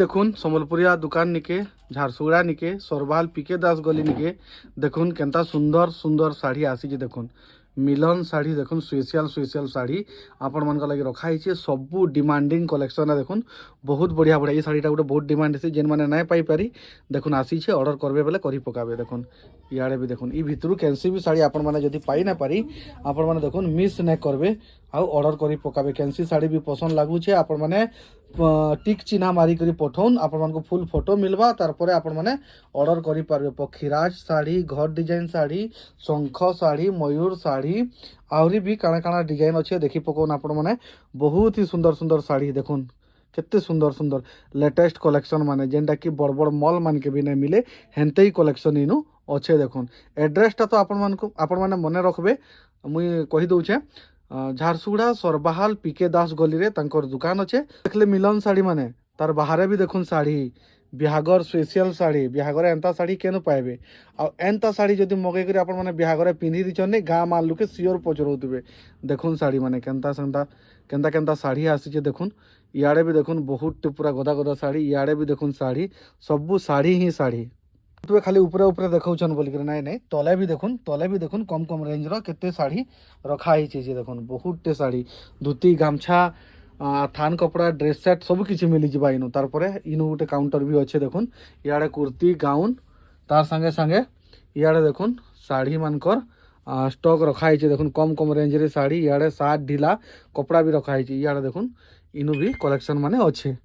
দেখুন সম্বলপুরিয়া দোকান নিকে ঝারসুগুড়া নিকে সরবাল পিকে দাস গলি নিকে দেখুন কেনতা সুন্দর সুন্দর শাড়ি আসিছে। দেখুন মিলন শাড়ি দেখুন স্পেশাল শাড়ি আপন মান লাগি রখা হয়েছে। সবু ডিমান্ডিং কলেকশন দেখুন বহুত বড়িয়া বড়িয়া। এই শাড়িটা গোটে বহুত ডিমান্ড আছে, যেন মানে নাই পাই পারি দেখুন আসিছে। অর্ডর করবে বেলে করি পকাবে। দেখুন ইয়াড়ে भी দেখুন ই ভিতরু কেনসি भी শাড়ি আপন মানে যদি পাই না পারি আপন মানে দেখুন মিস না করবে ଆଉ ଅର୍ଡ଼ର କରି ପକାବେ। କେନ୍ସି ଶାଢ଼ୀ ବି ପସନ୍ଦ ଲାଗୁଛେ ଆପଣମାନେ ଟିକ୍ ଚିହ୍ନା ମାରିକରି ପଠଉନ୍, ଆପଣମାନଙ୍କୁ ଫୁଲ୍ ଫଟୋ ମିଲ୍ବା। ତାରପରେ ଆପଣମାନେ ଅର୍ଡ଼ର କରିପାରିବେ। ପକ୍ଷୀରାଜ ଶାଢ଼ୀ, ଘର ଡିଜାଇନ୍ ଶାଢ଼ୀ, ଶଙ୍ଖ ଶାଢ଼ୀ, ମୟୂର ଶାଢ଼ୀ, ଆହୁରି ବି କାଣା କାଣା ଡିଜାଇନ୍ ଅଛେ ଦେଖି ପକାଉନ୍ ଆପଣମାନେ। ବହୁତ ହି ସୁନ୍ଦର ସୁନ୍ଦର ଶାଢ଼ୀ ଦେଖୁନ୍ କେତେ ସୁନ୍ଦର ସୁନ୍ଦର ଲେଟେଷ୍ଟ କଲେକ୍ସନ୍ ମାନେ ଯେନ୍ଟା କି ବଡ଼ ବଡ଼ ମଲ୍ ମାନକେ ବି ନାଇଁ ମିଲେ ହେନ୍ତେ ହି କଲେକ୍ସନ୍ ଇନୁ ଅଛେ। ଦେଖୁନ୍ ଏଡ୍ରେସଟା ତ ଆପଣମାନେ ମନେ ରଖବେ, ମୁଇଁ କହି ଦଉଛେ। ঝারসুগুড়া সরবাহাল পিকে দাস গলিরে তাঙ্কর দোকান আছে। দেখলে মিলন শাড়ি মানে তার বাহারে भी দেখুন শাড়ি বিহাগর স্পেশাল শাড়ি। বিহাগরে এন্তা শাড়ি কেন পাইবে? আর এন্তা শাড়ি যদি মগাই করে আপন মানে বিহাগরে পিন্ধি দিছন গাঁ মাল লোকে সিওর পচরৌথিবে। দেখুন শাড়ি মানে কেনতা সেন্তা কেনতা কেনতা শাড়ি আসিছে। দেখুন ইয়াড়ে भी দেখুন বহুতটি পুরা গদা গদা শাড়ি। ইয়াড়ে भी দেখুন শাড়ি সবু শাড়ি হি শাড়ি। तुए खाली ऊपर ऊपर देखौछन बोलिक नाई नाई तले भी देखुन कम कम रेंज रो केते साड़ी रखा ही जे देखुन बहुतटे साड़ी धोती गामछा थान कपड़ा ड्रेस सेट सब किछि मिली जिबा इनु। तारपरे इनु गोटे काउंटर भी अच्छे। देखुन इयाड़े कुर्ती गाउन तार संगे संगे इयाड़े देखुन साड़ी मानकर स्टॉक रखा ही। देखुन कम कम रेंज रे साड़ी इयाड़े सार्ट ढीला कपड़ा भी रखा ही। इयाड़े देखुन इनु भी कलेक्शन माने अच्छे।